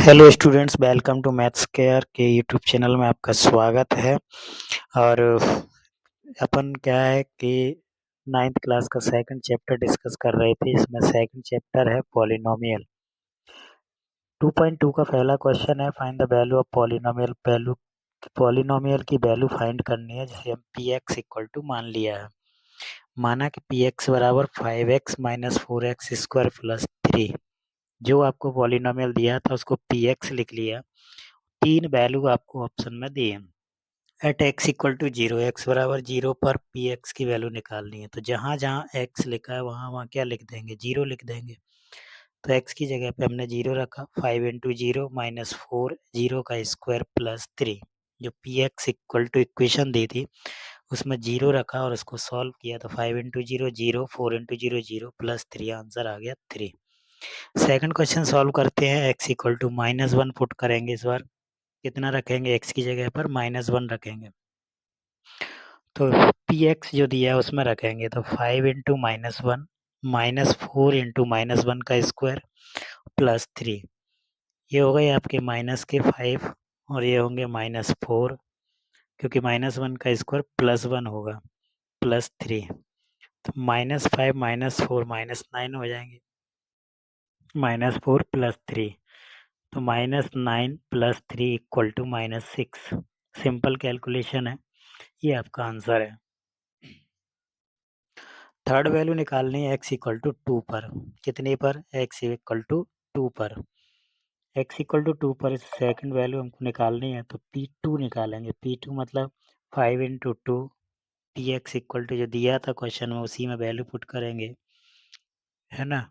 Hello students, welcome to maths care के YouTube channel में आपका स्वागत है। और अपन क्या है कि 9th क्लास का सेकंड चैप्टर डिस्कस कर रहे थे। इसमें सेकंड चैप्टर है पॉलिनोमियल। 2.2 का पहला क्वेश्चन है, find the value of polynomial. Value polynomial की वैल्यू फाइंड करनी है, जिसे हम पी एक्स इक्वल टू मान लिया है। माना कि पी एक्स बराबर 5x minus 4x square plus 3। जो आपको पॉलिनोमियल दिया था उसको पी एक्स लिख लिया। तीन वैल्यू आपको ऑप्शन में दिए। At x equal to zero, x बराबर जीरो पर पी एक्स की वैल्यू निकालनी है। तो जहाँ जहाँ एक्स लिखा है वहाँ वहाँ क्या लिख देंगे, जीरो लिख देंगे। तो एक्स की जगह पे हमने जीरो रखा। 5 इंटू जीरो माइनस 4, जीरो का स्क्वायर प्लस 3। जो p x equal to equation दी थी उसमें जीरो रखा और उसको सॉल्व किया। तो 5 into zero zero, 4 into zero zero plus 3, answer आ गया 3। सेकंड क्वेश्चन सॉल्व करते हैं। एक्स इक्वल टू -1 पुट करेंगे। इस बार कितना रखेंगे, एक्स की जगह पर -1 रखेंगे। तो पी एक्स जो दिया है उसमें रखेंगे। तो 5 इंटू -1 माइनस 4 इंटू -1 का स्क्वायर प्लस 3। ये हो गए आपके माइनस के 5 और ये होंगे -4, क्योंकि -1 का स्क्वायर +1 होगा, प्लस 3। तो -5 -4 -9 हो जाएंगे। -4 प्लस 3, तो -9 plus 3 equal to -6। Simple calculation है, ये आपका आंसर है। थर्ड वैल्यू निकालनी है एक्स इक्वल टू 2 पर। कितने पर, एक्स इक्वल टू 2 पर। एक्स इक्वल टू 2 पर सेकंड वैल्यू हमको निकालनी है, तो P2 निकालेंगे। P2 मतलब 5 into two. P x equal to जो दिया था क्वेश्चन में उसी में वैल्यू पुट करेंगे, है ना।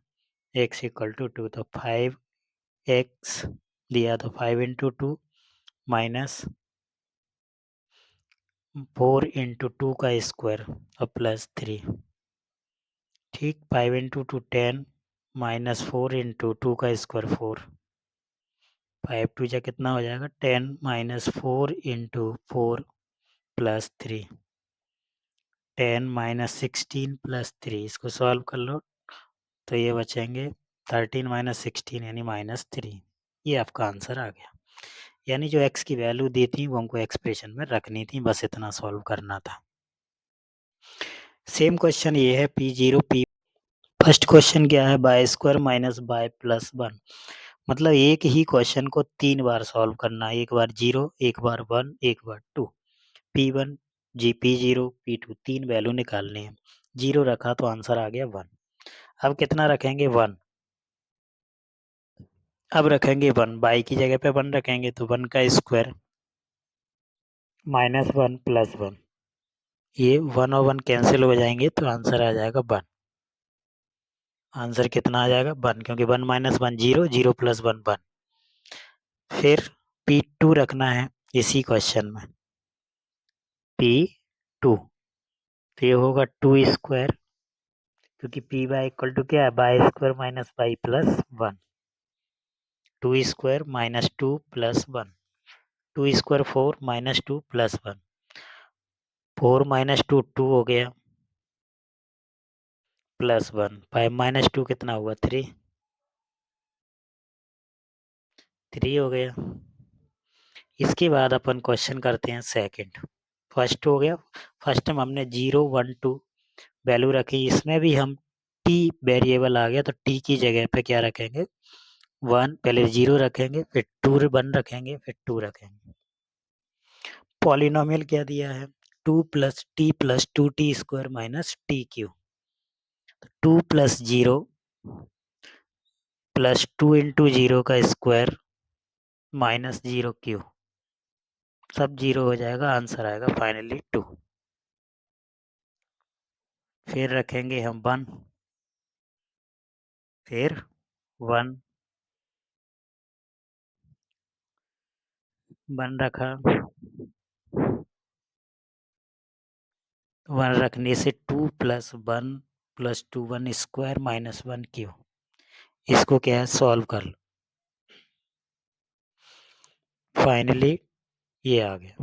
एक्स इक्वल टू 2, तो 5x दिया, तो 5 into to minus 4 into two का स्क्वायर और प्लस 3। ठीक, 5 into to 10 minus 4 into two का स्क्वायर 4। 5 टू जा कितना हो जाएगा, 10 minus 4 into 4 plus 3। 10 minus 16 plus 3, इसको सॉल्व कर लो तो ये बचेंगे 13 माइनस 16 यानी -3। ये आपका आंसर आ गया। यानी जो एक्स की वैल्यू दी थी वो हमको एक्सप्रेशन में रखनी थी, बस इतना सॉल्व करना था। सेम क्वेश्चन ये है P0 P। फर्स्ट क्वेश्चन क्या है, by square minus by plus 1। मतलब एक ही क्वेश्चन को 3 बार सॉल्व करना है। एक बार 0, एक बार 1, एक बार 2। P1 P0 P2 तीन वैल्यू निकालनी है। 0 रखा तो आंसर आ गया 1। अब कितना रखेंगे, 1। अब रखेंगे 1, बाई की जगह पे 1 रखेंगे, तो 1 का स्क्वायर -1 प्लस 1। ये 1 और 1 कैंसिल हो जाएंगे तो आंसर आ जाएगा 1। आंसर कितना आ जाएगा, 1, क्योंकि 1 माइनस 1 0, 0 प्लस 1 1। फिर P2 रखना है इसी क्वेश्चन में, P2। तो ये होगा 2 स्क्वायर, क्योंकि पी वाई इक्वल टू क्या है, by square minus by plus 1। 2 square minus 2 plus 1। 2 square 4 minus 2 plus 1। 4 minus 2 2 हो गया, प्लस 1। 5 माइनस 2 कितना हुआ, 3। 3 हो गया। इसके बाद अपन क्वेश्चन करते हैं सेकंड। फर्स्ट हो गया, फर्स्ट में हमने 0 1 2 वैल्यू रखी। इसमें भी हम टी वेरिएबल आ गया, तो टी की जगह पे क्या रखेंगे, 1। पहले 0 रखेंगे, फिर 2 1 रखेंगे, फिर 2 रखेंगे। पॉलिनोमियल क्या दिया है, 2 plus T plus 2t square minus T Q. 2 plus 0 plus 2 into 0 का स्क्वायर माइनस 0 क्यू। सब 0 हो जाएगा, आंसर आएगा फाइनली 2। फिर रखेंगे हम 1, फिर 1 1 रखा। 1 रखने से 2 plus 1 plus 2 1 square minus 1 Q. इसको क्या है, सॉल्व कर लो। फाइनली ये आ गया।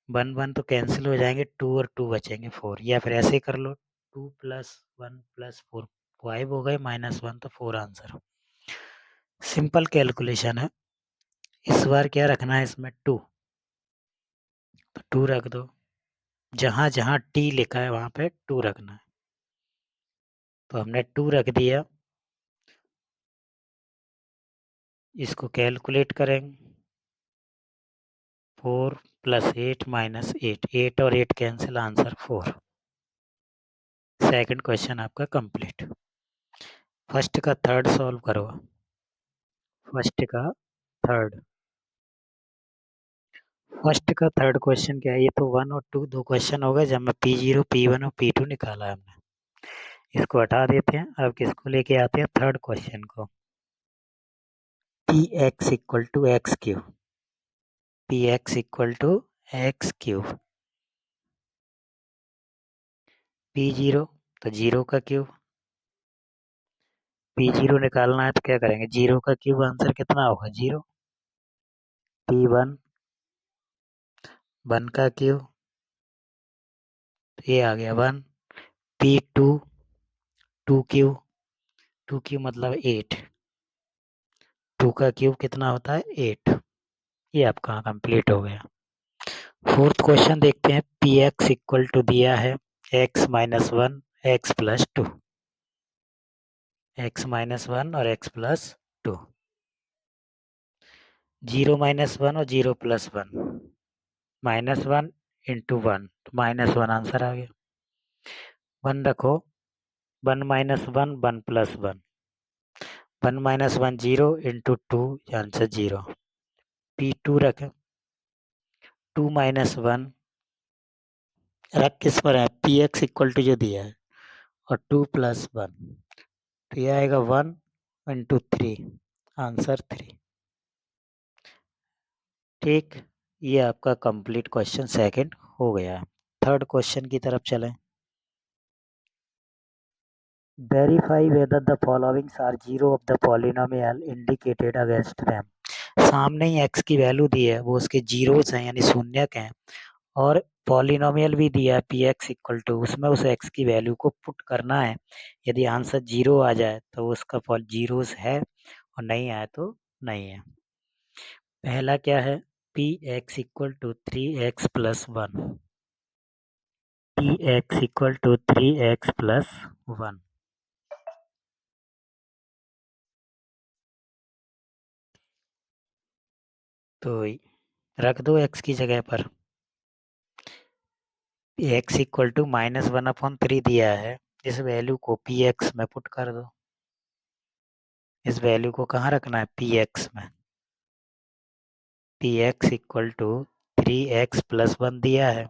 1 1 तो कैंसिल हो जाएंगे, 2 और 2 बचेंगे 4। या फिर ऐसे ही कर लो, 2 प्लस 1 प्लस 4 5 हो गए, -1 तो 4 आंसर। सिंपल कैलकुलेशन है। इस बार क्या रखना है इसमें 2, तो 2 रख दो। जहाँ जहाँ टी लिखा है वहाँ पे 2 रखना है, तो हमने 2 रख दिया। इसको कैलकुलेट करेंगे। 4 + 8 - 8, 8 और 8 कैंसिल, आंसर 4। सेकंड क्वेश्चन आपका कंप्लीट। फर्स्ट का थर्ड सॉल्व करो। फर्स्ट का थर्ड फर्स्ट का थर्ड क्वेश्चन क्या है? ये तो 1 और 2 दो क्वेश्चन हो गए, जब मैं P0 P1 और P2 निकाला है हमने। इसको हटा देते हैं। अब किसको लेके आते हैं? थर्ड क्वेश्चन को। Px = x cube. Px = x cube. P0 तो 0 का क्यूब। P0 निकालना है तो क्या करेंगे? 0 का क्यूब, आंसर कितना होगा? 0। P1 1 का क्यूब, तो ये आ गया 1। P2 2 क्यूब, 2 क्यूब मतलब 8। 2 का क्यूब कितना होता है? 8। ये आपका कंप्लीट हो गया। फोर्थ क्वेश्चन देखते हैं। Px = दिया है x - 1 x + 2। x - 1 और x + 2। 0 - 1 और 0 + 1, -1 × 1, तो -1 आंसर आ गया। 1 रखो। 1 - 1 1 + 1, 1 - 1 0 × 2, आंसर 0। P2 रखें। 2 - 1 रख किस पर है? Px = जो दिया है और 2 + 1, तो ये आएगा 1 × 3, आंसर 3। ठीक, ये आपका कंप्लीट क्वेश्चन सेकंड हो गया है। थर्ड क्वेश्चन की तरफ चलें। Verify whether the followings are zero of the polynomial indicated against them. सामने ही x की वैल्यू दी है, वो उसके जीरोस हैं यानी शून्यक हैं, और पॉलिनोमियल भी दिया है Px = उसमें उस x की वैल्यू को पुट करना है। यदि आंसर 0 आ जाए तो उसका जीरोस है, और नहीं आए तो नहीं है। पहला क्या है? Px = 3x + 1। Px = 3x + 1। तो रख दो x की जगह पर। x = -1/3 दिया है। इस वैल्यू को Px में पुट कर दो। इस वैल्यू को कहाँ रखना है? Px में। Px = 3x + 1 दिया है,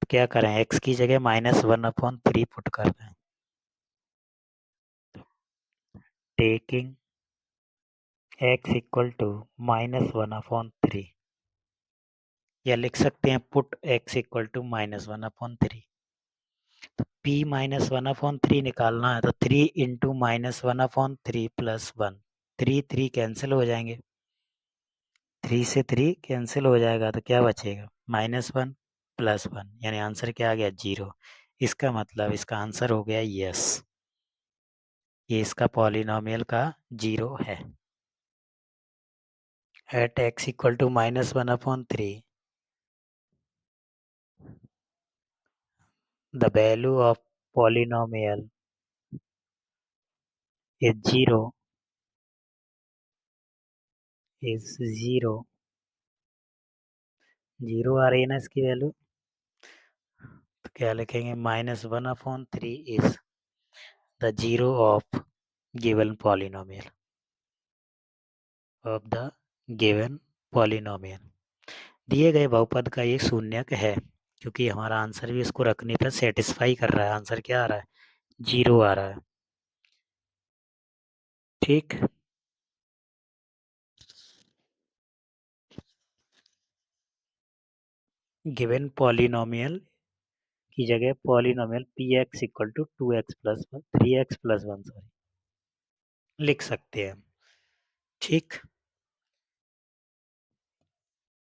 तो क्या करें? x की जगह -1/3 पुट कर दें। टेकिंग x = -1/3, या लिख सकते हैं पुट x = -1/3। तो P -1/3 निकालना है, तो 3 × -1/3 + 1, 3 3 कैंसिल हो जाएंगे। 3 से 3 कैंसिल हो जाएगा, तो क्या बचेगा? -1 + 1, यानी आंसर क्या आ गया? 0। इसका मतलब इसका आंसर हो गया यस, ये इसका पॉलिनोमियल का 0 है। At x = -1/3, the value of polynomial is 0, is 0। 0 आ रही है ना इसकी वैल्यू, तो क्या लिखेंगे? -1/3 is the zero of given polynomial, of the given polynomial। दिए गए बहुपद का ये शून्यक है, क्योंकि हमारा आंसर भी इसको रखने पर सेटिस्फाई कर रहा है। आंसर क्या आ रहा है? 0 आ रहा है। ठीक, गिवन पॉलिनोमियल की जगह polynomial Px = 2x + 1, 3x + 1 sorry, लिख सकते हैं। ठीक,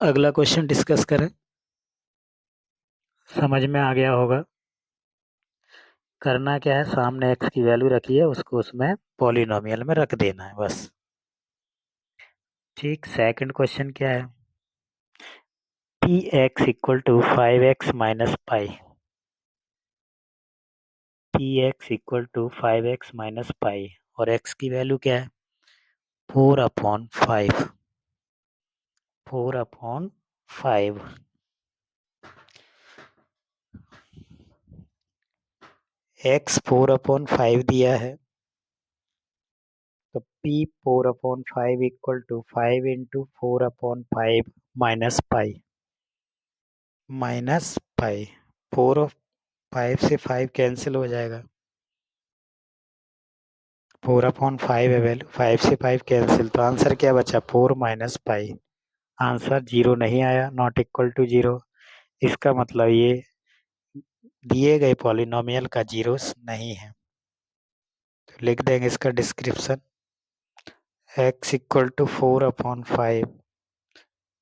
अगला क्वेश्चन डिस्कस करें। समझ में आ गया होगा। करना क्या है? सामने x की वैल्यू रखी है, उसको उसमें पॉलिनोमियल में रख देना है, बस। ठीक, सेकंड क्वेश्चन क्या है? P x equal to 5x minus pi. P x equal to 5x minus pi और x की वैल्यू क्या है? 4/5। 4/5। x 4/5 दिया है, तो p 4/5 equal to 5 into 4/5 minus pi. Minus pi, 4/5 से 5 कैंसिल हो जाएगा। 4/5 है वैल्यू, 5 से 5 कैंसिल, तो आंसर क्या बचा? 4 माइनस पाई। आंसर 0 नहीं आया, नॉट इक्वल टू 0। इसका मतलब ये दिए गए पॉलिनोमियल का जीरोस नहीं है। तो लिख देंगे इसका description, x equal to 4/5,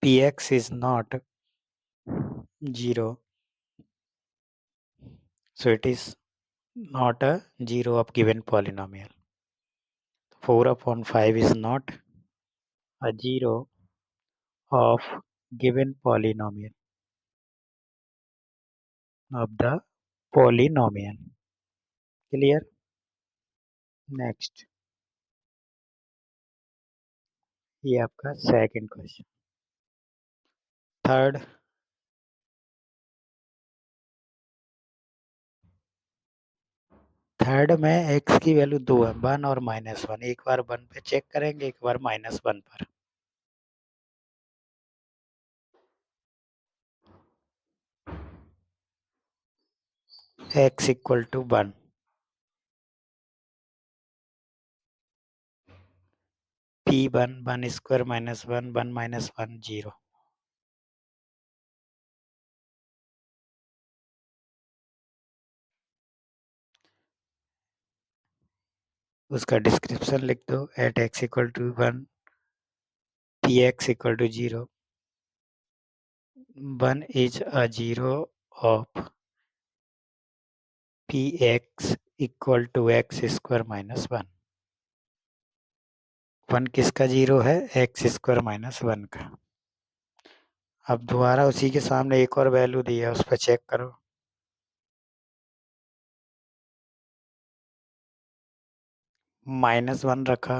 p x is not 0, so it is not a 0 of given polynomial. 4/5 is not a 0 of given polynomial of the polynomial. Clear? Next, ये आपका सेकंड क्वेश्चन। थर्ड, थर्ड में x की value 2 है, 1 और -1। एक बार 1 पे check करेंगे, एक बार -1 पर। x equal to 1, p1 1 square -1 1 -1 0। उसका डिस्क्रिप्शन लिख दो, at x equal to 1 px equal to 0, 1 is a 0 of px equal to x square -1। 1 किसका 0 है? x स्क्वायर -1 का। अब दोबारा उसी के सामने एक और वैल्यू दी है, उस पर चेक करो। -1 रखा,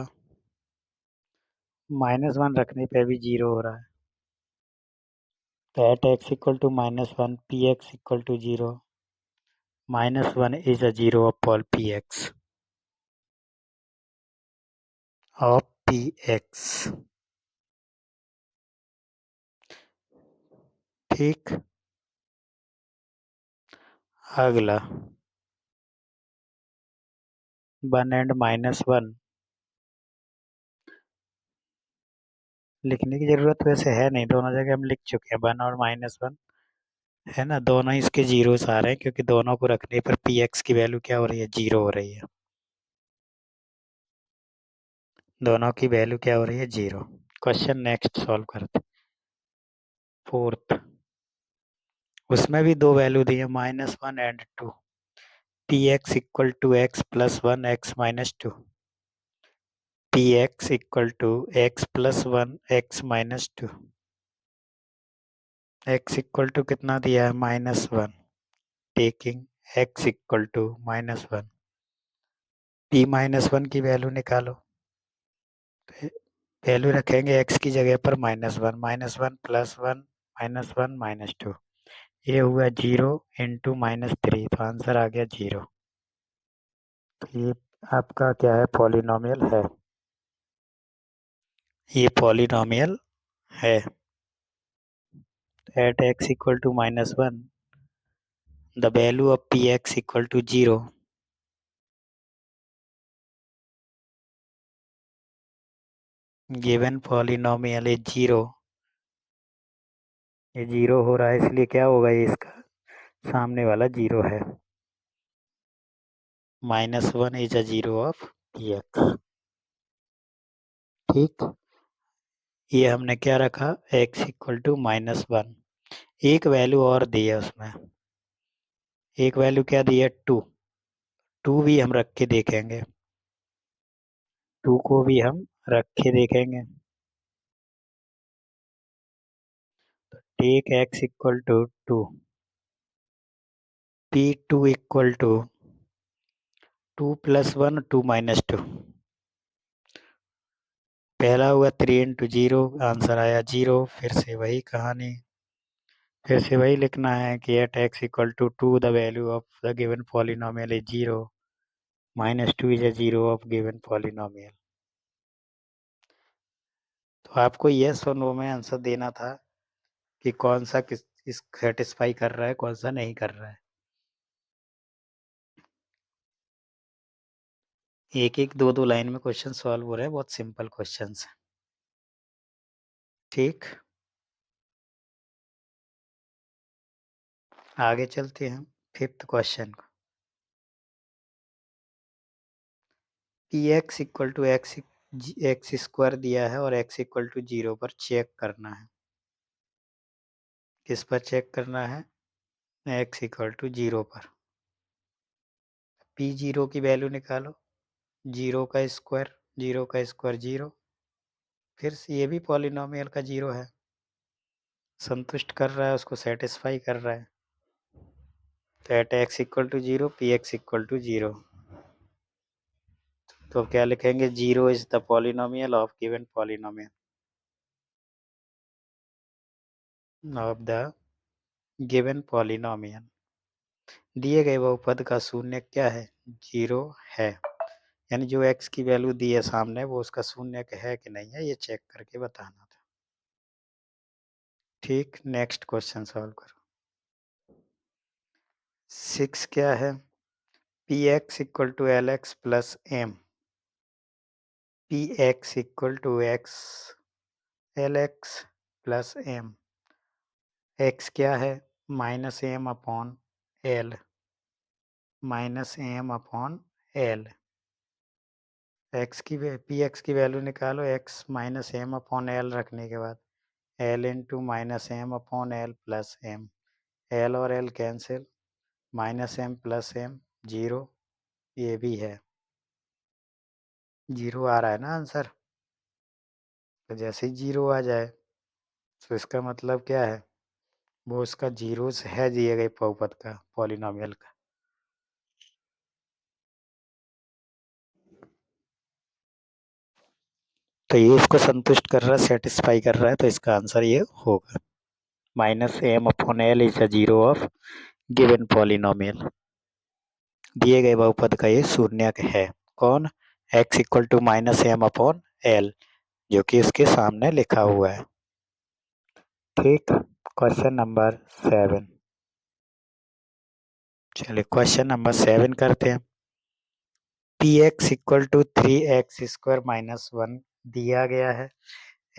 -1 रखने पे भी 0 हो रहा है, तो at x equal to -1 px equal to 0, -1 is a 0 of all px of px। ठीक, अगला 1 एंड -1 लिखने की जरूरत वैसे है नहीं, दोनों जगह हम लिख चुके हैं 1 और -1 है ना। दोनों इसके जीरोस आ रहे हैं क्योंकि दोनों को रखने पर पी एक्स की वैल्यू क्या हो रही है? 0 हो रही है। दोनों की वैल्यू क्या हो रही है? 0। क्वेश्चन नेक्स्ट सॉल्व करते। फोर्थ, उसमें भी दो वैल्यू दी है, -1 and 2। P x equal to x plus 1 x minus 2। P x equal to x plus 1 x minus 2। X equal to कितना दिया है? -1। Taking x equal to -1, p -1 की वैल्यू निकालो। वैल्यू रखेंगे एक्स की जगह पर -1, -1 प्लस 1 -1 -2, ये हुआ 0 इंटू -3, तो आंसर आ गया 0। तो ये आपका क्या है? पॉलिनोमियल है। ये पॉलिनोमियल है। At x equal to -1 the value of p x equal to 0। Given polynomial is 0। ये 0 हो रहा है, इसलिए क्या होगा? ये इसका सामने वाला 0 है। -1 is a 0 of p x. ठीक, ये हमने क्या रखा? x equal to -1। एक वैल्यू और दी है उसमें, एक वैल्यू क्या दी है? 2। 2 भी हम रख के देखेंगे, 2 को भी हम रख के देखेंगे। Take x equal to 2, p2 equal to 2 + 1 2 - 2। पहला हुआ 3 × 0, आंसर आया 0। फिर से वही कहानी, फिर से वही लिखना है कि at x equal to 2 the value of the given polynomial is 0, -2 is a 0 of given polynomial. तो आपको यस और नो में आंसर देना था कि कौन सा किस सेटिस्फाई कर रहा है, कौन सा नहीं कर रहा है। एक एक दो दो लाइन में क्वेश्चन सॉल्व हो रहे हैं, बहुत सिंपल क्वेश्चन है। ठीक, आगे चलते हैं 5th क्वेश्चन को। P x equal to x square दिया है और x इक्वल टू 0 पर चेक करना है। किस पर चेक करना है? x इक्वल टू 0 पर। p0 की वैल्यू निकालो, 0 का स्क्वायर 0 का स्क्वायर 0। फिर से ये भी पॉलिनोमियल का 0 है, संतुष्ट कर रहा है, उसको सेटिस्फाई कर रहा है। तो at x equal to 0 p x equal to 0। तो क्या लिखेंगे? 0 is the polynomial of given polynomial of the given polynomial. दिए गए बहुपद का शून्य क्या है? 0 है। यानी जो x की वैल्यू दी है सामने, वो उसका शून्य है कि नहीं है, ये चेक करके बताना था। ठीक, नेक्स्ट क्वेश्चन सॉल्व करो। 6 क्या है? P x equal to l x plus m. P x equal to x l x plus m. X क्या है? -m/l, -m/l। पी एक्स की वैल्यू निकालो, x -m/l रखने के बाद l into -m/l plus m। l और l cancel, -m plus m 0। ये भी है 0 आ रहा है ना आंसर। तो जैसे ही 0 आ जाए तो इसका मतलब क्या है? वो उसका 0 है दिए गए बहुपद का, पॉलिनोमियल का। तो ये इसको संतुष्ट कर रहा है, सेटिस्फाई कर रहा है, तो इसका आंसर ये होगा। -m/l is the 0 of given polynomial. दिए गए बहुपद का ये शून्यक है। कौन? x इक्वल टू -m/l, जो कि इसके सामने लिखा हुआ है। ठीक, क्वेश्चन नंबर 7। चलिए क्वेश्चन नंबर 7 करते हैं। P x equal to 3x² - 1 दिया गया है।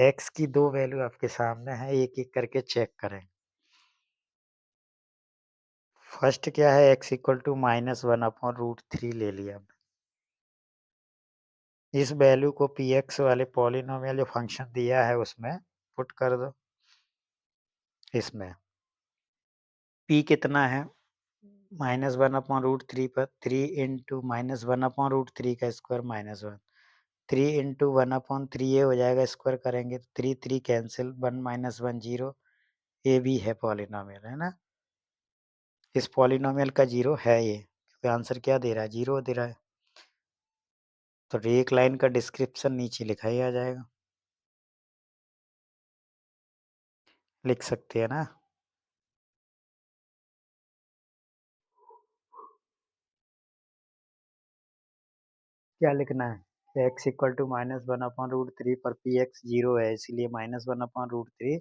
x की दो वैल्यू आपके सामने है, एक एक करके चेक करें। फर्स्ट क्या है? x इक्वल टू -1/√3 ले लिया। इस वैल्यू को पी एक्स वाले पॉलिनोमियल जो फंक्शन दिया है उसमें पुट कर दो। इसमें p कितना है? -1/√3 पर 3 इंटू -1/√3 का स्क्वायर -1। 3 इंटू 1/3 ये हो जाएगा, स्क्वायर करेंगे तो 3 3 कैंसिल, 1 - 1 0। ये भी है पॉलिनोमियल, है ना। इस पॉलिनोमियल का 0 है ये, क्योंकि आंसर क्या दे रहा है? 0 दे रहा है। तो एक लाइन का डिस्क्रिप्शन नीचे लिखा ही आ जाएगा, लिख सकते हैं ना। क्या लिखना है? x इक्वल टू -1/√3 पर पी एक्स 0 है, इसलिए -1/√3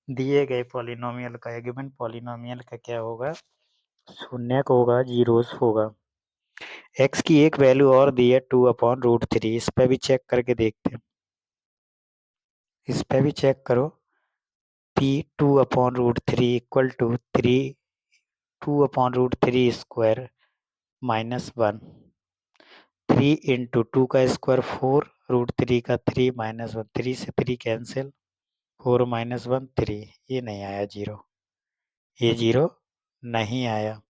दिए गए पॉलिनोमियल का, गिवन पॉलिनोमियल का क्या होगा? शून्यक होगा, जीरोस होगा। x की एक वैल्यू और दी है 2/√3, इस पे भी चेक करके देखते हैं। इस पे भी चेक करो। p 2/√3 equal to 2/√3 square -1। 3 into 2 का स्क्वायर 4, √3 का 3 -1, 3 से 3 कैंसिल, 4 - 1 3। ये नहीं आया 0, ये 0 नहीं आया।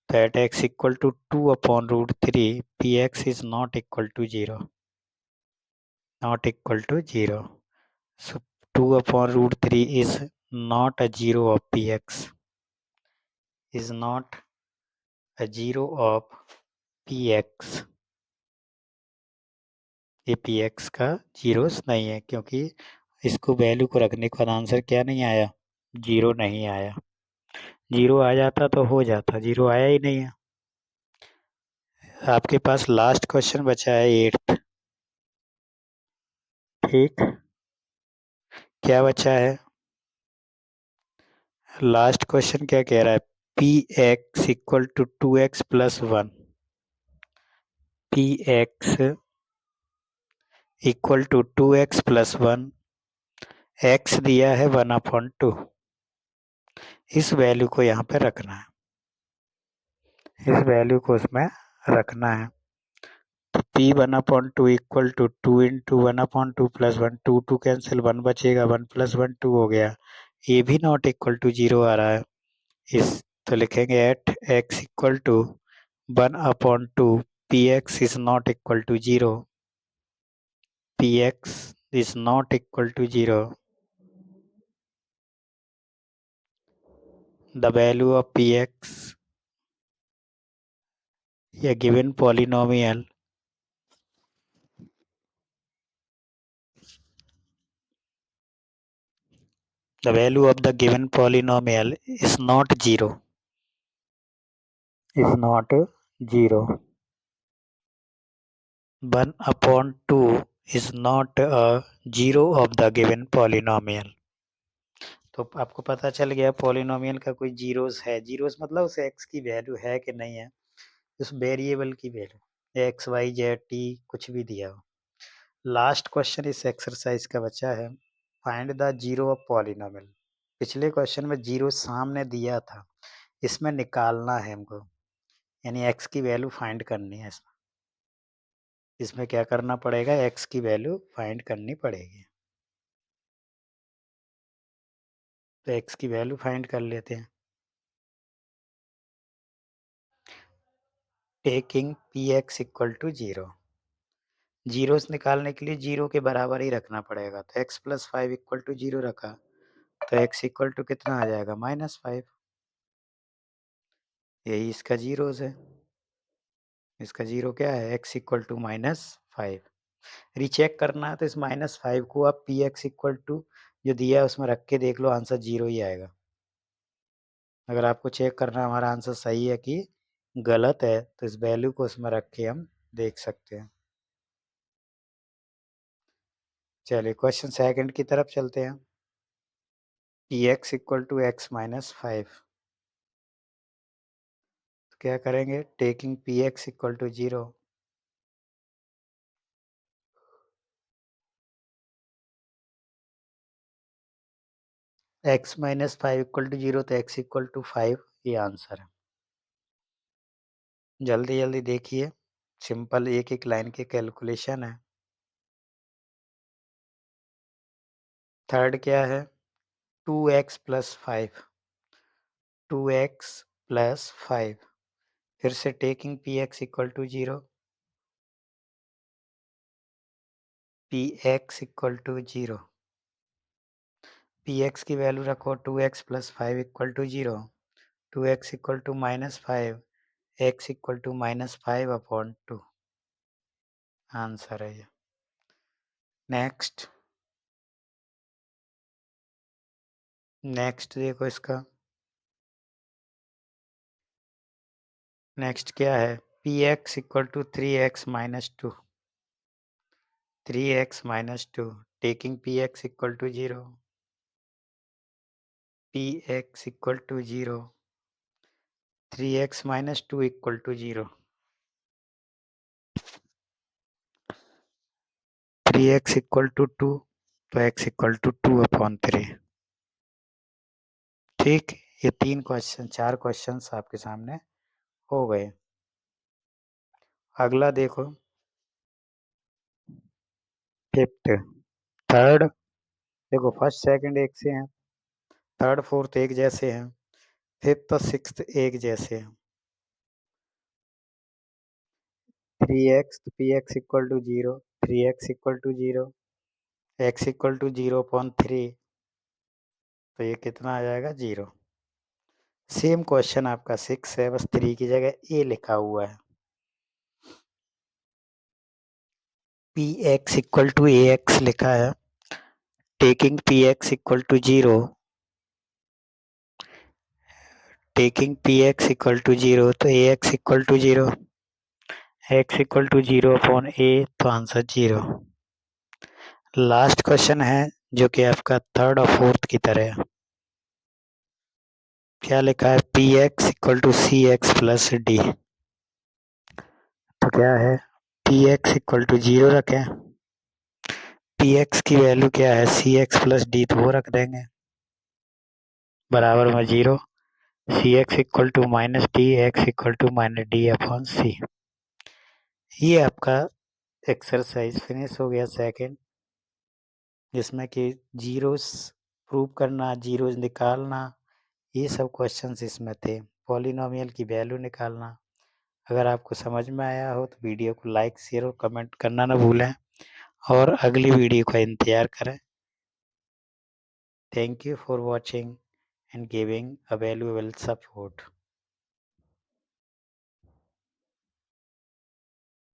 तो at x equal to 2/√3 p x is not equal to 0, not equal to 0। So 2/√3 is not a zero of px, is not a zero of px, ये px का जीरोस नहीं है, क्योंकि इसको वैल्यू को रखने के बाद आंसर क्या नहीं आया, जीरो नहीं आया। जीरो आ जाता तो हो जाता, जीरो आया ही नहीं है। आपके पास लास्ट क्वेश्चन बचा है 8th। ठीक, क्या बचा है लास्ट क्वेश्चन, क्या कह रहा है, p x equal to 2x plus 1, p x equal to 2x plus 1, x दिया है 1/2, इस वैल्यू को यहाँ पे रखना है, इस वैल्यू को उसमें रखना है। तो p 1/2 equal to 2 into 1/2 plus 1, 2 2 cancel, 1 बचेगा, 1 प्लस 1 2 हो गया। ये भी नॉट इक्वल टू जीरो आ रहा है, इस तो लिखेंगे at x equal to 1/2 p x is not equal to zero, p x is not equal to zero, the value of p x, a given polynomial the value of the given polynomial is not zero, is not zero, 1/2 is not a zero of the given polynomial। तो आपको पता चल गया polynomial का कोई zeros है, zeros मतलब उस एक्स की वैल्यू है कि नहीं है, उस वेरिएबल की value x y z t कुछ भी दिया हो। लास्ट क्वेश्चन इस एक्सरसाइज का बचा है, find the zero of polynomial. पिछले क्वेश्चन में जीरो सामने दिया था, इसमें निकालना है हमको, यानी एक्स की वैल्यू फाइंड करनी है इसमें। इसमें क्या करना पड़ेगा, एक्स की वैल्यू फाइंड करनी पड़ेगी। तो एक्स की वैल्यू फाइंड कर लेते हैं। Taking p x equal to zero, zeros निकालने के लिए जीरो के बराबर ही रखना पड़ेगा। तो x plus 5 equal to zero रखा, तो एक्स इक्वल टू कितना आ जाएगा, -5। यही इसका जीरोस है, इसका जीरो क्या है, एक्स इक्वल टू -5। रीचेक करना है तो इस -5 को आप पी एक्स इक्वल टू जो दिया है उसमें रख के देख लो, आंसर जीरो ही आएगा। अगर आपको चेक करना है हमारा आंसर सही है कि गलत है, तो इस वैल्यू को उसमें रख के हम देख सकते हैं। चलिए क्वेश्चन सेकंड की तरफ चलते हैं। P x equal to x -5, तो क्या करेंगे, taking p x equal to zero, x -5 equal to zero, तो एक्स इक्वल टू 5, ये आंसर है। जल्दी जल्दी देखिए, सिंपल एक एक लाइन के कैलकुलेशन है। थर्ड क्या है, 2x प्लस 5, 2x प्लस 5, फिर से taking p x equal to zero, p x equal to zero, p x की वैल्यू रखो 2x plus 5 equal to zero, 2x equal to -5, x equal to -5/2, answer है ये। Next, next देखो इसका, next क्या है, p x equal to 3x minus 2, 3x minus 2, taking p x equal to zero, p x equal to zero, 3x minus 2 equal to zero, 3x equal to 2, तो x equal to 2/3। ठीक, ये 3 question 4 questions आपके सामने हो गए। अगला देखो, fifth, third, देखो फर्स्ट सेकंड एक से हैं, थर्ड फोर्थ एक जैसे हैं, फिफ्थ और सिक्स्थ एक जैसे हैं। 3x, तो p x equal to zero, 3x equal to zero, x equal to 0/3, तो ये कितना आ जाएगा 0। सेम क्वेश्चन आपका 6 है, बस 3 की जगह ए लिखा हुआ है। P x equal to a x लिखा है। Taking p x equal to 0, taking p x equal to 0, तो a x equal to 0, x equal to 0 upon a, तो आंसर 0। लास्ट क्वेश्चन है जो कि आपका थर्ड और फोर्थ की तरह है। क्या लिखा है? P x equal to c x plus d. तो क्या है? पी एक्स इक्वल टू 0 रखें, पी एक्स की वैल्यू क्या है? सी एक्स प्लस डी, तो वो रख देंगे बराबर में 0। C x equal to minus d, x equal to minus d upon c. ये आपका एक्सरसाइज फिनिश हो गया सेकंड, जिसमें कि जीरोस प्रूव करना, जीरोस निकालना, ये सब क्वेश्चंस इसमें थे। पॉलिनोमियल की वैल्यू निकालना। अगर आपको समझ में आया हो तो वीडियो को लाइक, शेयर और कमेंट करना ना भूलें, और अगली वीडियो का इंतज़ार करें। Thank you for watching and giving a valuable support.